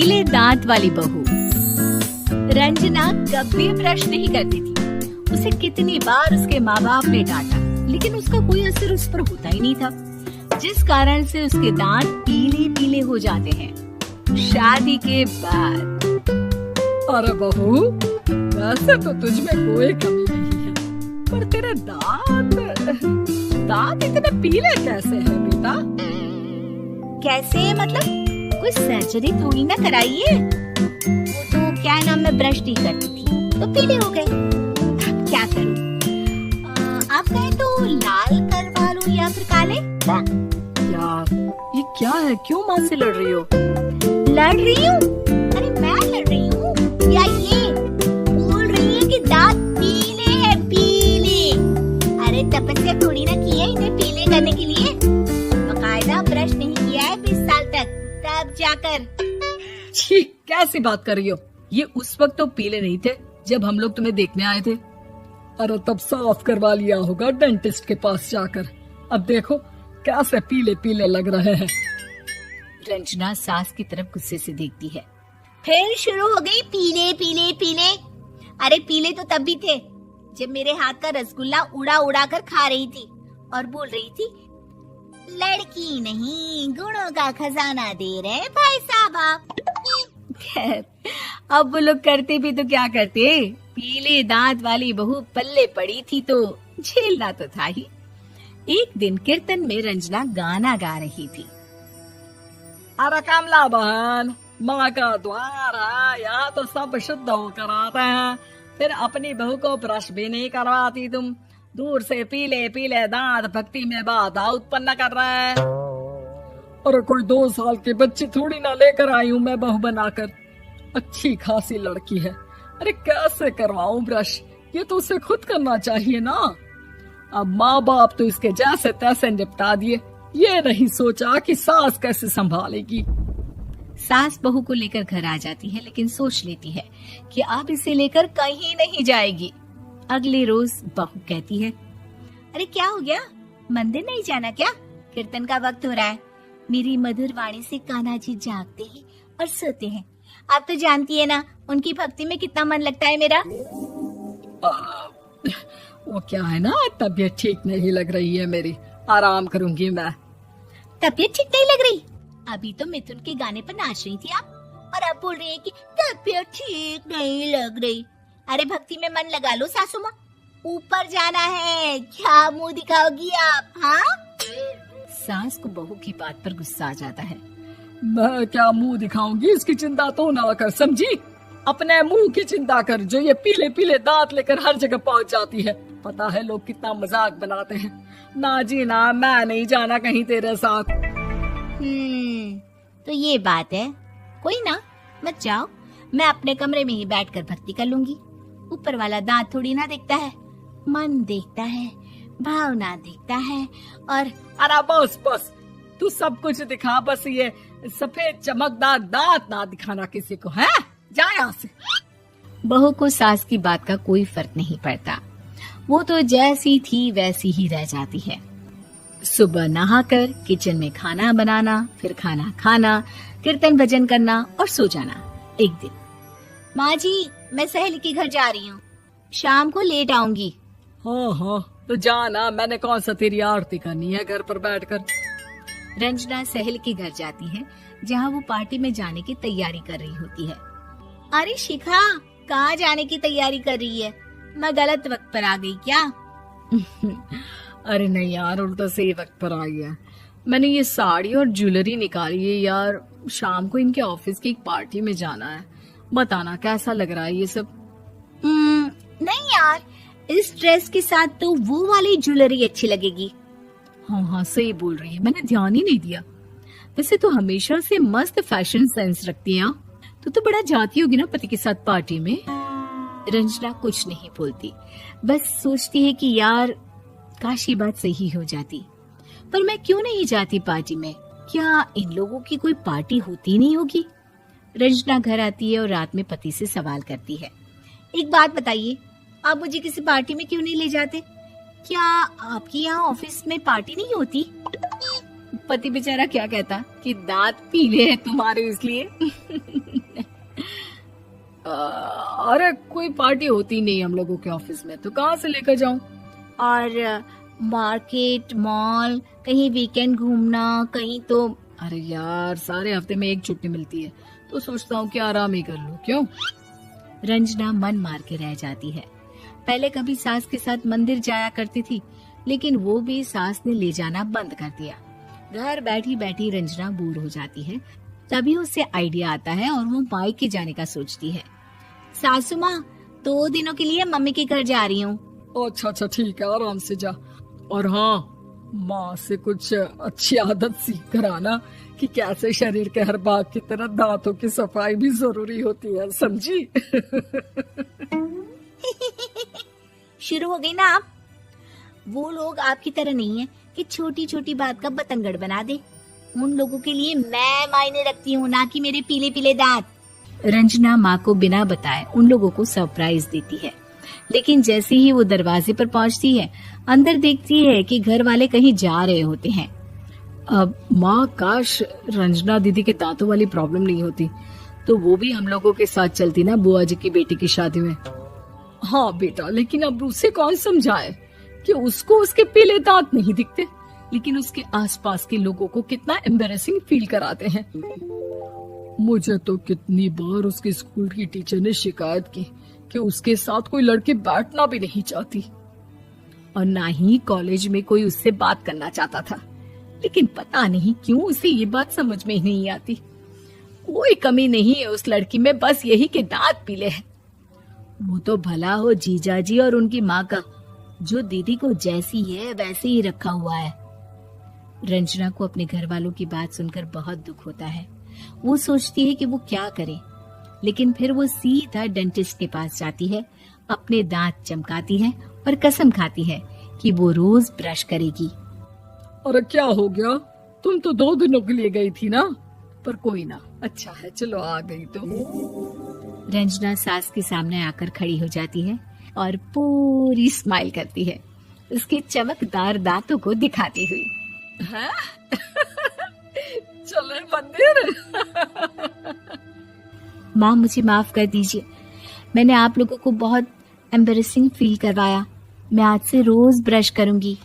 पीले दांत वाली बहू। रंजना कभी ब्रश नहीं करती थी। उसे कितनी बार उसके माँ बाप ने डांटा, लेकिन उसका कोई असर उस पर होता ही नहीं था, जिस कारण से उसके दांत पीले पीले हो जाते हैं। शादी के बाद। अरे बहू, वैसे तो तुझ में कोई कमी नहीं है, पर तेरे दांत इतने पीले कैसे हैं बेटा? कैसे मतलब? कोई सर्जरी थोड़ी ना कराई है। वो तो क्या नाम, मैं ब्रश नहीं करती थी तो पीले हो गए। अब क्या करूं? आप कहें तो लाल करवा लूं या फिर काले? यार ये क्या है, क्यों माँ से लड़ रही हो? लड़ रही हूँ? अरे मैं लड़ रही हूँ या ये बोल रही है कि दांत पीले हैं, पीले। अरे तपस्या थोड़ी ना की है इन्हें पीले करने के लिए। बकायदा ब्रश नहीं किया है 20 साल तक, तब जाकर। छी, कैसी बात कर रही हो? ये उस वक्त तो पीले नहीं थे जब हम लोग तुम्हें देखने आए थे। अरे तब साफ करवा लिया होगा डेंटिस्ट के पास जाकर। अब देखो कैसे पीले पीले लग रहे हैं। रंजना सास की तरफ गुस्से से देखती है। फिर शुरू हो गई पीले पीले पीले। अरे पीले तो तब भी थे जब मेरे हाथ का रसगुल्ला उड़ा उड़ा कर खा रही थी और बोल रही थी, लड़की नहीं गुणों का खजाना दे रहे भाई साहब आप। खैर, अब वो लोग करते भी तो क्या करते, पीले दांत वाली बहू पल्ले पड़ी थी तो झेलना तो था ही। एक दिन कीर्तन में रंजना गाना गा रही थी। अरे कमला बहन, माँ का द्वार है, यहाँ तो सब शुद्ध होकर आते हैं, फिर अपनी बहू को ब्रश भी नहीं करवाती तुम। दूर से पीले पीले दांत भक्ति में बाधा उत्पन्न कर रहे हैं। अरे कोई 2 साल के बच्चे थोड़ी ना लेकर आई हूँ मैं बहू बनाकर। अच्छी खासी लड़की है, अरे कैसे करवाऊं ब्रश? ये तो उसे खुद करना चाहिए ना। अब माँ बाप तो इसके जैसे तैसे निपटा दिए, ये नहीं सोचा कि सास कैसे संभालेगी। सास बहू को लेकर घर आ जाती है, लेकिन सोच लेती है कि अब इसे लेकर कहीं नहीं जाएगी। अगले रोज बहू कहती है, अरे क्या हो गया, मंदिर नहीं जाना क्या? कीर्तन का वक्त हो रहा है। मेरी मधुर वाणी से कान्हा जी जागते हैं और सोते हैं। आप तो जानती है ना उनकी भक्ति में कितना मन लगता है मेरा। वो क्या है ना, तबीयत ठीक नहीं लग रही है मेरी, आराम करूंगी मैं। तबीयत ठीक नहीं लग रही? अभी तो मिथुन के गाने पर नाच रही थी आप, और अब बोल रही है कि तबीयत ठीक नहीं लग रही। अरे भक्ति में मन लगा लो सासू माँ, ऊपर जाना है, क्या मुंह दिखाओगी आप? हाँ? सास को बहू की बात पर गुस्सा आ जाता है। मैं क्या मुंह दिखाऊंगी, इसकी चिंता तो ना कर, समझी? अपने मुंह की चिंता कर, जो ये पीले पीले दांत लेकर हर जगह पहुंच जाती है। पता है लोग कितना मजाक बनाते हैं। ना जी ना, मैं नहीं जाना कहीं तेरे साथ। तो ये बात है। कोई ना, मत जाओ, मैं अपने कमरे में ही बैठकर भक्ति कर लूंगी। ऊपर वाला दांत थोड़ी ना देखता है, मन देखता है, भावना देखता है। और अरे बस बस, तू सब कुछ दिखा, बस ये सफेद चमकदार दांत ना दिखाना किसी को, है? जा यहाँ से। बहू को सास की बात का कोई फर्क नहीं पड़ता, वो तो जैसी थी वैसी ही रह जाती है। सुबह नहाकर किचन में खाना बनाना, फिर खाना खाना, कीर्तन भजन करना और सो जाना। एक दिन, माँ जी मैं सहेली के घर जा रही हूँ, शाम को लेट आऊंगी। हाँ, तो जाना, मैंने कौन सा तेरी आरती करनी है घर पर बैठकर। रंजना सहेली के घर जाती है, जहाँ वो पार्टी में जाने की तैयारी कर रही होती है। अरे शिखा, कहाँ जाने की तैयारी कर रही है? मैं गलत वक्त पर आ गई क्या? अरे नहीं यार, उल्टा सही वक्त पर आई है। मैंने ये साड़ी और ज्वेलरी निकाली है यार, शाम को इनके ऑफिस की एक पार्टी में जाना है। बताना कैसा लग रहा है ये सब? नहीं यार, इस ड्रेस के साथ तो वो वाली ज्वेलरी अच्छी लगेगी। हाँ, सही बोल रही है, मैंने ध्यान ही नहीं दिया। वैसे तो हमेशा से मस्त फैशन सेंस रखती है। तो बड़ा जाती होगी ना पति के साथ पार्टी में। रंजना कुछ नहीं बोलती, बस सोचती है कि यार काश ये बात सही हो जाती, पर मैं क्यों नहीं जाती पार्टी में? क्या इन लोगों की कोई पार्टी होती नहीं होगी? रंजना घर आती है और रात में पति से सवाल करती है, एक बात बताइए, आप मुझे किसी पार्टी में क्यों नहीं ले जाते? क्या आपके यहाँ ऑफिस में पार्टी नहीं होती? पति बेचारा क्या कहता कि दांत पीले हैं तुम्हारे इसलिए। अरे कोई पार्टी होती नहीं हम लोगों के ऑफिस में, तो कहाँ से लेकर जाऊं? और मार्केट, मॉल, कहीं वीकेंड घूमना, कहीं तो। अरे यार सारे हफ्ते में एक छुट्टी मिलती है, तो सोचता हूँ कि आराम ही कर लूं। क्यों? रंजना मन मार के रह जाती है। पहले कभी सास के साथ मंदिर जाया करती थी, लेकिन वो भी सास ने ले जाना बंद कर दिया। घर बैठी बैठी रंजना बोर हो जाती है। तभी उसे आइडिया आता है और वो मायके जाने का सोचती है। सासू माँ, 2 दिनों के लिए मम्मी के घर जा रही हूँ। अच्छा अच्छा ठीक है, आराम से जा। और हाँ, माँ से कुछ अच्छी आदत सीख कर आना कि कैसे शरीर के हर भाग की तरह दांतों की सफाई भी जरूरी होती है, समझी? शुरू हो गई ना आप। वो लोग आपकी तरह नहीं है कि छोटी छोटी बात का बतंगड़ बना दे। उन लोगों के लिए मैं मायने रखती हूँ, ना कि मेरे पीले पीले दांत। रंजना माँ को बिना बताए उन लोगों को सरप्राइज देती है, लेकिन जैसे ही वो दरवाजे पर पहुंचती है, अंदर देखती है कि घर वाले कहीं जा रहे होते हैं। अब माँ, काश रंजना दीदी के दांतों वाली प्रॉब्लम नहीं होती, तो वो भी हम लोगों के साथ चलती ना बुआ जी की बेटी की शादी में। हाँ बेटा, लेकिन अब उसे कौन समझाए कि उसको उसके पीले दांत नहीं दिखते, लेकिन उसके आसपास के लोगों को कितना एम्बैरेसिंग फील कराते हैं। मुझे तो कितनी बार उसके स्कूल की टीचर ने शिकायत की कि उसके साथ कोई लड़की बैठना भी नहीं चाहती, और ना ही कॉलेज में कोई उससे बात करना चाहता था। लेकिन पता नहीं क्यों उसे ये बात समझ में ही नहीं आती। कोई कमी नहीं है उस लड़की में, बस यही कि दांत पीले हैं। वो तो भला हो जीजा जी और उनकी माँ का, जो दीदी को जैसी है वैसे ही रखा हुआ है। रंजना को अपने घर वालों की बात सुनकर बहुत दुख होता है। वो सोचती है कि वो क्या करे, लेकिन फिर वो सीधा डेंटिस्ट के पास जाती है, अपने दांत चमकाती है और कसम खाती है कि वो रोज ब्रश करेगी। अरे क्या हो गया? तुम तो 2 दिनों के लिए गई थी ना, पर कोई ना, अच्छा है, चलो आ गई तो। रंजना सास के सामने आकर खड़ी हो जाती है और पूरी स्माइल करती है, उसके चमकदार दांतों को दिखाती हुई। है? चले मंदिर। माँ, मुझे माफ कर दीजिए, मैंने आप लोगों को बहुत एम्बैरेसिंग फील करवाया। मैं आज से रोज ब्रश करूंगी।